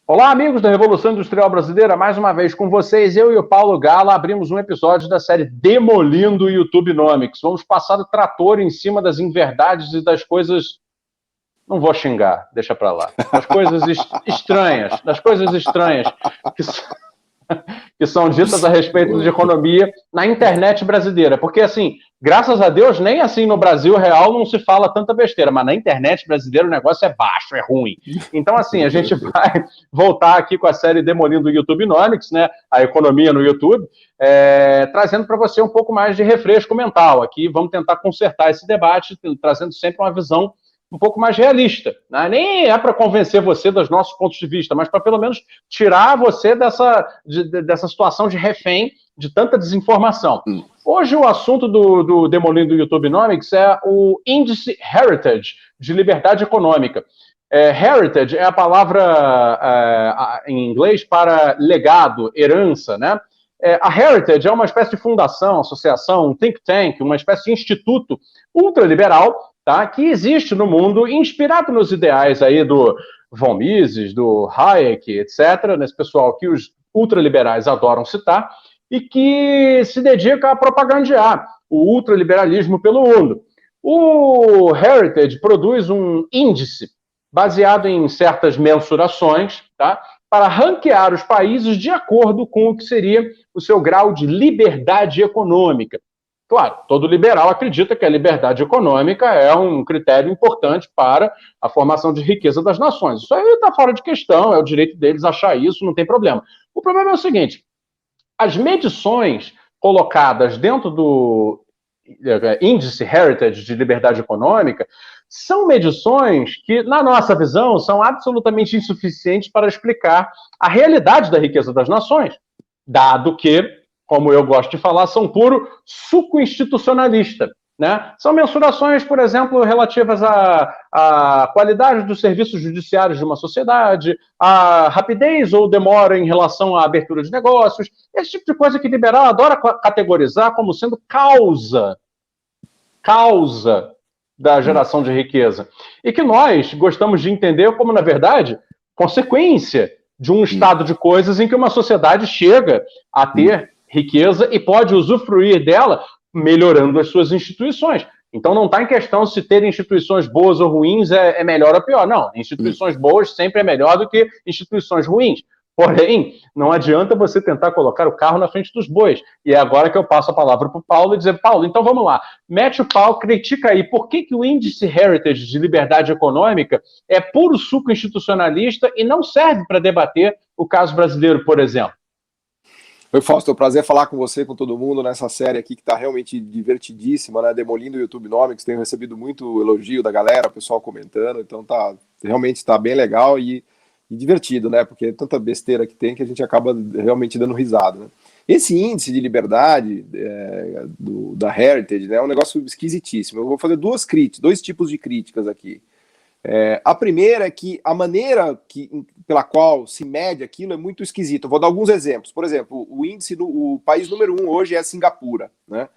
Olá, amigos da Revolução Industrial Brasileira, mais uma vez com vocês, eu e o Paulo Gala abrimos um episódio da série Demolindo o YouTubenomics. Vamos passar o trator em cima das inverdades e das coisas... Não vou xingar, deixa pra lá. Das coisas estranhas que que são ditas a respeito de economia na internet brasileira. Porque, assim, graças a Deus, nem assim no Brasil real não se fala tanta besteira, mas na internet brasileira o negócio é baixo, é ruim. Então, assim, a gente vai voltar aqui com a série Demolindo o YouTubenomics, né, a economia no YouTube, trazendo para você um pouco mais de refresco mental. Aqui vamos tentar consertar esse debate, trazendo sempre uma visão um pouco mais realista. Né? Nem é para convencer você dos nossos pontos de vista, mas para pelo menos tirar você dessa situação de refém de tanta desinformação. Hoje o assunto do Demolindo do YouTubenomics é o índice Heritage de liberdade econômica. Heritage é a palavra em inglês para legado, herança, né? A Heritage é uma espécie de fundação, associação, um think tank, uma espécie de instituto ultraliberal, tá, que existe no mundo, inspirado nos ideais aí do von Mises, do Hayek, etc., nesse pessoal que os ultraliberais adoram citar, e que se dedica a propagandear o ultraliberalismo pelo mundo. O Heritage produz um índice baseado em certas mensurações, tá, para ranquear os países de acordo com o que seria o seu grau de liberdade econômica. Claro, todo liberal acredita que a liberdade econômica é um critério importante para a formação de riqueza das nações. Isso aí está fora de questão, é o direito deles achar isso, não tem problema. O problema é o seguinte, as medições colocadas dentro do índice Heritage de liberdade econômica são medições que, na nossa visão, são absolutamente insuficientes para explicar a realidade da riqueza das nações, dado que, como eu gosto de falar, são puro suco institucionalista. Né? São mensurações, por exemplo, relativas à qualidade dos serviços judiciários de uma sociedade, à rapidez ou demora em relação à abertura de negócios, esse tipo de coisa que liberal adora categorizar como sendo causa da geração de riqueza. E que nós gostamos de entender como, na verdade, consequência de um estado de coisas em que uma sociedade chega a ter riqueza e pode usufruir dela melhorando as suas instituições. Então não está em questão se ter instituições boas ou ruins é melhor ou pior. Não, instituições boas sempre é melhor do que instituições ruins. Porém, não adianta você tentar colocar o carro na frente dos bois. E é agora que eu passo a palavra para o Paulo e dizer, Paulo, então vamos lá, mete o pau, critica aí, por que o índice Heritage de liberdade econômica é puro suco institucionalista e não serve para debater o caso brasileiro, por exemplo? Oi, Fausto, é um prazer falar com você, com todo mundo, nessa série aqui que está realmente divertidíssima, né? Demolindo o YouTubenomics, tenho recebido muito elogio da galera, o pessoal comentando, então realmente está bem legal e divertido, né? Porque é tanta besteira que tem que a gente acaba realmente dando risada, né? Esse índice de liberdade da Heritage, né, é um negócio esquisitíssimo. Eu vou fazer dois tipos de críticas aqui. A primeira é que a maneira pela qual se mede aquilo é muito esquisita. Eu vou dar alguns exemplos. Por exemplo, o país número 1 hoje é Singapura, né?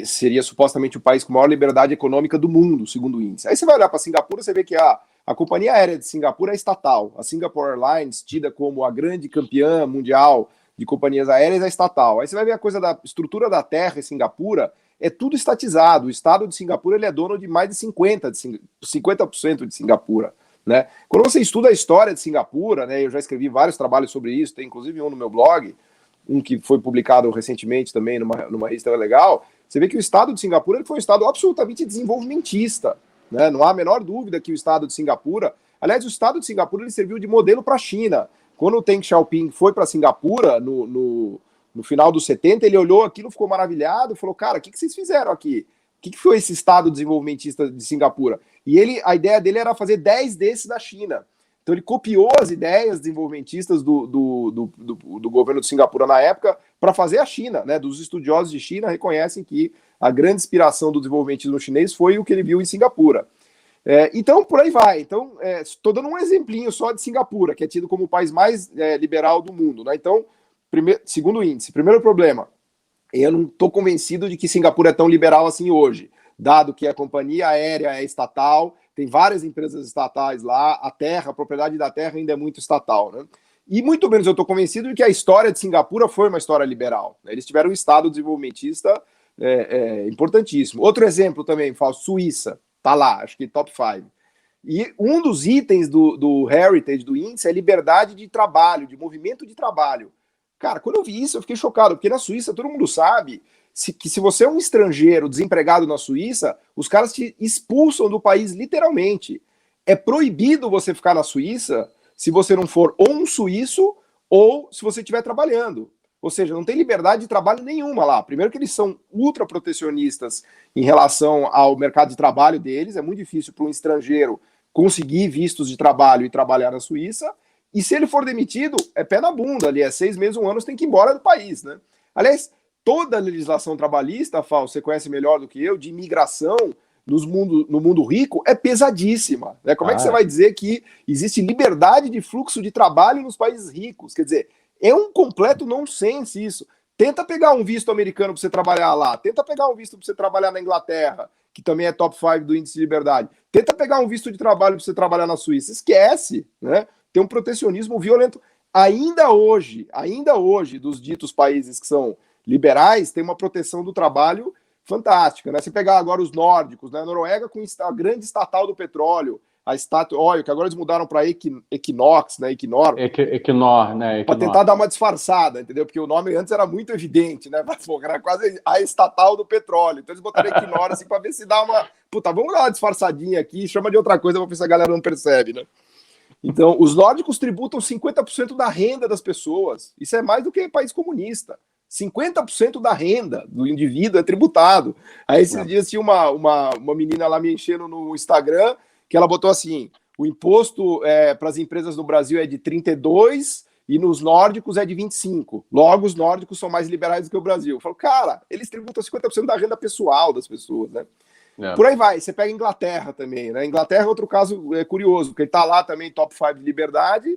Seria supostamente o país com maior liberdade econômica do mundo, segundo o índice. Aí você vai olhar para Singapura, você vê que a companhia aérea de Singapura é estatal. A Singapore Airlines, tida como a grande campeã mundial de companhias aéreas, é estatal. Aí você vai ver a coisa da estrutura da terra em Singapura, é tudo estatizado. O estado de Singapura ele é dono de mais de 50% de Singapura. Né? Quando você estuda a história de Singapura, né, eu já escrevi vários trabalhos sobre isso, tem inclusive um no meu blog, um que foi publicado recentemente também numa revista legal, você vê que o estado de Singapura ele foi um estado absolutamente desenvolvimentista. Né? Não há a menor dúvida que o estado de Singapura... Aliás, o estado de Singapura ele serviu de modelo para a China. Quando o Deng Xiaoping foi para Singapura, no final dos 70, ele olhou aquilo, ficou maravilhado, falou, cara, o que vocês fizeram aqui? O que foi esse estado desenvolvimentista de Singapura? E a ideia dele era fazer 10 desses da China. Então ele copiou as ideias desenvolvimentistas do governo de Singapura na época para fazer a China. Né? Dos estudiosos de China reconhecem que a grande inspiração do desenvolvimentismo chinês foi o que ele viu em Singapura. Então, por aí vai. Então, estou dando um exemplinho só de Singapura, que é tido como o país mais liberal do mundo. Né? Então, segundo índice, primeiro problema, eu não estou convencido de que Singapura é tão liberal assim hoje, dado que a companhia aérea é estatal, tem várias empresas estatais lá, a propriedade da terra ainda é muito estatal, né? E muito menos eu estou convencido de que a história de Singapura foi uma história liberal, né? Eles tiveram um Estado desenvolvimentista importantíssimo. Outro exemplo também, Suíça, tá lá, acho que top 5. E um dos itens do Heritage, do índice, é liberdade de trabalho, de movimento de trabalho. Cara, quando eu vi isso, eu fiquei chocado, porque na Suíça todo mundo sabe que se você é um estrangeiro desempregado na Suíça, os caras te expulsam do país literalmente. É proibido você ficar na Suíça se você não for ou um suíço ou se você estiver trabalhando. Ou seja, não tem liberdade de trabalho nenhuma lá. Primeiro que eles são ultra protecionistas em relação ao mercado de trabalho deles, é muito difícil para um estrangeiro conseguir vistos de trabalho e trabalhar na Suíça, e se ele for demitido, é pé na bunda ali, 6 meses, 1 ano, você tem que ir embora do país, né? Aliás, toda a legislação trabalhista, Fal, você conhece melhor do que eu, de imigração no mundo rico, é pesadíssima, né? Como é que você vai dizer que existe liberdade de fluxo de trabalho nos países ricos? Quer dizer, é um completo nonsense isso. Tenta pegar um visto americano para você trabalhar lá, tenta pegar um visto para você trabalhar na Inglaterra, que também é top 5 do índice de liberdade, tenta pegar um visto de trabalho para você trabalhar na Suíça, esquece, né? Tem um protecionismo violento. Ainda hoje, dos ditos países que são liberais, tem uma proteção do trabalho fantástica, né? Se pegar agora os nórdicos, né? A Noruega com a grande estatal do petróleo, a Statoil, que agora eles mudaram para Equinox, né? Equinor, né? Para tentar dar uma disfarçada, entendeu? Porque o nome antes era muito evidente, né? Era quase a estatal do petróleo. Então eles botaram Equinor assim para ver se dá uma. Puta, vamos dar uma disfarçadinha aqui, chama de outra coisa para ver se a galera não percebe, né? Então, os nórdicos tributam 50% da renda das pessoas. Isso é mais do que país comunista. 50% da renda do indivíduo é tributado. Aí esses dias tinha uma menina lá me enchendo no Instagram, que ela botou assim, o imposto para as empresas no Brasil é de 32% e nos nórdicos é de 25%. Logo, os nórdicos são mais liberais do que o Brasil. Eu falo, cara, eles tributam 50% da renda pessoal das pessoas, né? Por aí vai, você pega a Inglaterra também, né? Inglaterra é outro caso curioso, porque ele tá lá também, top 5 de liberdade.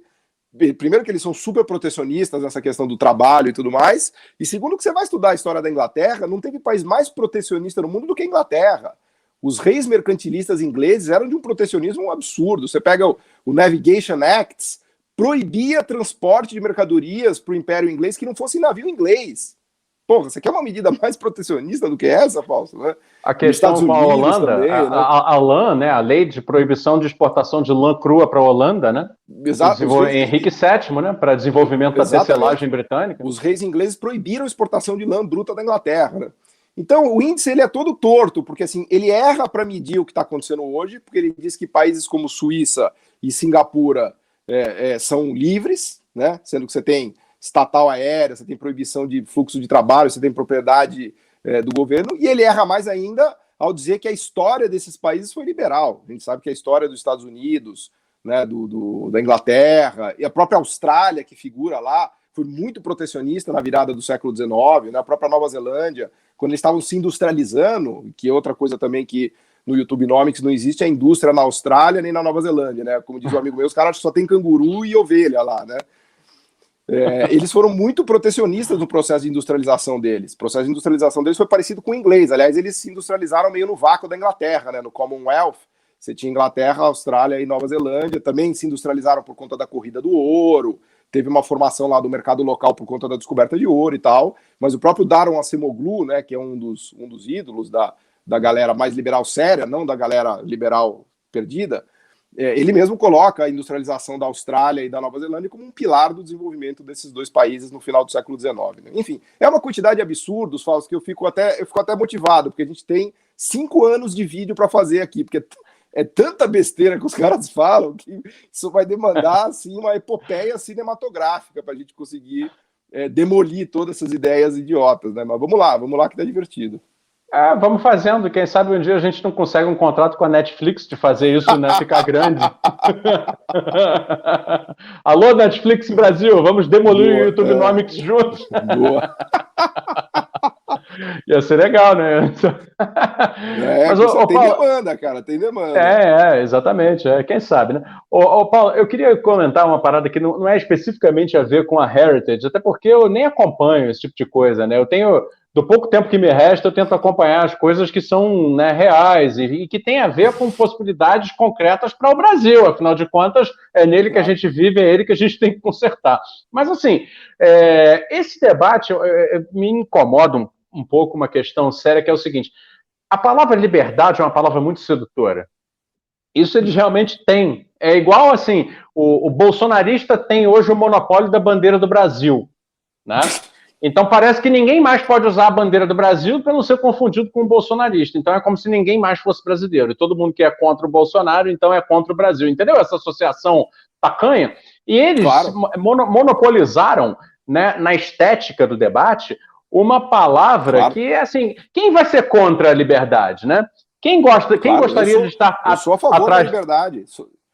Primeiro que eles são super protecionistas nessa questão do trabalho e tudo mais, e segundo que você vai estudar a história da Inglaterra, não teve país mais protecionista no mundo do que a Inglaterra. Os reis mercantilistas ingleses eram de um protecionismo absurdo. Você pega o Navigation Acts, proibia transporte de mercadorias para o Império Inglês que não fosse navio inglês. Porra, você quer uma medida mais protecionista do que essa, Fausto? Né? A questão com a Holanda, também, a lã, né, a lei de proibição de exportação de lã crua para a Holanda, né? Exato. Henrique VII, né, para desenvolvimento da tecelagem britânica. Os reis ingleses proibiram a exportação de lã bruta da Inglaterra, né? Então, o índice ele é todo torto, porque assim, ele erra para medir o que está acontecendo hoje, porque ele diz que países como Suíça e Singapura são livres, né? Sendo que você tem estatal aérea, você tem proibição de fluxo de trabalho, você tem propriedade do governo, e ele erra mais ainda ao dizer que a história desses países foi liberal. A gente sabe que a história dos Estados Unidos, né, da Inglaterra, e a própria Austrália, que figura lá, foi muito protecionista na virada do século XIX, né, a própria Nova Zelândia, quando eles estavam se industrializando, que é outra coisa também que no YouTube Nomics não existe a indústria na Austrália nem na Nova Zelândia, né? Como diz um amigo meu, os caras só tem canguru e ovelha lá, né? Eles foram muito protecionistas no processo de industrialização deles. O processo de industrialização deles foi parecido com o inglês. Aliás, eles se industrializaram meio no vácuo da Inglaterra, né? No Commonwealth. Você tinha Inglaterra, Austrália e Nova Zelândia. Também se industrializaram por conta da corrida do ouro. Teve uma formação lá do mercado local por conta da descoberta de ouro e tal. Mas o próprio Daron Acemoglu, né, que é um dos ídolos da galera mais liberal séria, não da galera liberal perdida, ele mesmo coloca a industrialização da Austrália e da Nova Zelândia como um pilar do desenvolvimento desses dois países no final do século XIX. Né? Enfim, é uma quantidade de absurdos, Fausto, que eu fico até motivado, porque a gente tem 5 anos de vídeo para fazer aqui, porque é tanta besteira que os caras falam que isso vai demandar assim, uma epopeia cinematográfica para a gente conseguir demolir todas essas ideias idiotas. Né? Mas vamos lá que tá divertido. Vamos fazendo, quem sabe um dia a gente não consegue um contrato com a Netflix de fazer isso, né, ficar grande. Alô, Netflix Brasil, vamos demolir o YouTube Nomics juntos. Boa. Ia ser legal, né? Mas, tem Paulo, demanda, cara, tem demanda. Exatamente, quem sabe, né? Paulo, eu queria comentar uma parada que não é especificamente a ver com a Heritage, até porque eu nem acompanho esse tipo de coisa, né? Eu tenho do pouco tempo que me resta, eu tento acompanhar as coisas que são, né, reais e que tem a ver com possibilidades concretas para o Brasil. Afinal de contas, é nele que a gente vive, é ele que a gente tem que consertar. Mas, assim, esse debate me incomoda um pouco uma questão séria, que é o seguinte: a palavra liberdade é uma palavra muito sedutora. Isso eles realmente têm. É igual, assim, o bolsonarista tem hoje o monopólio da bandeira do Brasil, né? Então parece que ninguém mais pode usar a bandeira do Brasil para não ser confundido com o bolsonarista. Então é como se ninguém mais fosse brasileiro. E todo mundo que é contra o Bolsonaro, então é contra o Brasil. Entendeu? Essa associação tacanha. E eles monopolizaram, né, na estética do debate, uma palavra que é assim, quem vai ser contra a liberdade, né? Quem gostaria de estar eu sou a favor da liberdade.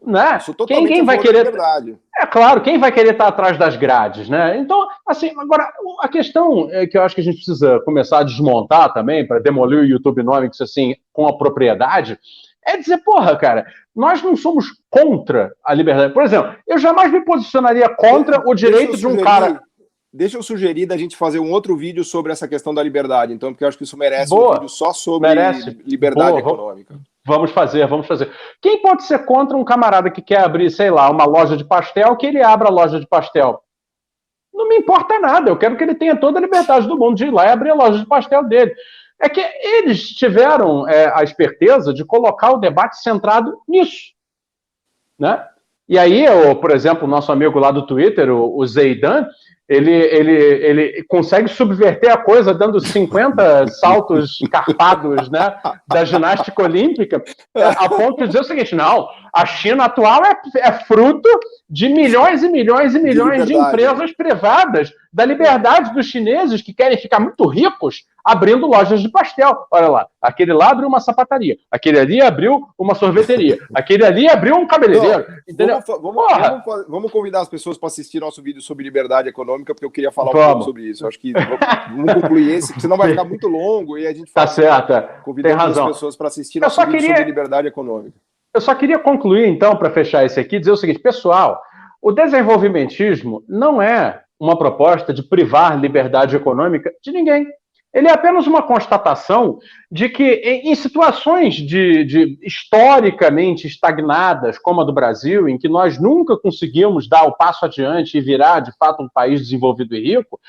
Né? Sou totalmente quem vai a favor querer da liberdade. É claro, quem vai querer estar atrás das grades, né? Então, assim, agora, a questão que eu acho que a gente precisa começar a desmontar também, para demolir o YouTubenomics, assim, com a propriedade, é dizer, porra, cara, nós não somos contra a liberdade. Por exemplo, eu jamais me posicionaria contra o direito de um cara... Deixa eu sugerir da gente fazer um outro vídeo sobre essa questão da liberdade, então, porque eu acho que isso merece um vídeo só sobre liberdade econômica. Vamos fazer. Quem pode ser contra um camarada que quer abrir, sei lá, uma loja de pastel, que ele abra a loja de pastel? Não me importa nada, eu quero que ele tenha toda a liberdade do mundo de ir lá e abrir a loja de pastel dele. É que eles tiveram a esperteza de colocar o debate centrado nisso, né? E aí, por exemplo, o nosso amigo lá do Twitter, o Zeidan, ele consegue subverter a coisa dando 50 saltos carpados, né, da ginástica olímpica, a ponto de dizer o seguinte: não, a China atual é fruto de milhões e milhões e milhões de empresas privadas, da liberdade dos chineses que querem ficar muito ricos abrindo lojas de pastel. Olha lá, aquele lá abriu uma sapataria, aquele ali abriu uma sorveteria, aquele ali abriu um cabeleireiro. Entendeu? Vamos convidar as pessoas para assistir nosso vídeo sobre liberdade econômica, porque eu queria falar um pouco sobre isso. Eu acho que vamos concluir esse, porque senão vai ficar muito longo e a gente convidando as pessoas para assistir nosso vídeo sobre liberdade econômica. Eu só queria concluir, então, para fechar esse aqui, dizer o seguinte: pessoal, o desenvolvimentismo não é uma proposta de privar liberdade econômica de ninguém. Ele é apenas uma constatação de que, em situações de historicamente estagnadas, como a do Brasil, em que nós nunca conseguimos dar o passo adiante e virar, de fato, um país desenvolvido e rico,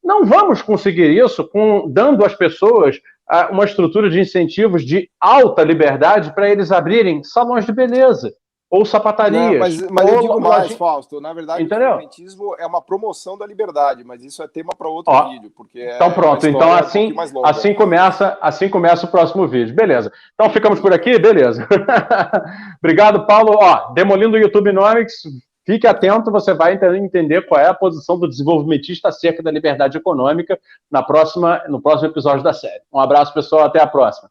não vamos conseguir isso dando às pessoas uma estrutura de incentivos de alta liberdade para eles abrirem salões de beleza ou sapatarias. Não, mas eu digo mais, Fausto. Na verdade, o desenvolvimentismo é uma promoção da liberdade, mas isso é tema para outro vídeo. Porque então pronto, então assim começa o próximo vídeo. Beleza. Então ficamos por aqui? Beleza. Obrigado, Paulo. Demolindo o YouTubenomics. Fique atento, você vai entender qual é a posição do desenvolvimentista acerca da liberdade econômica no próximo episódio da série. Um abraço, pessoal, até a próxima.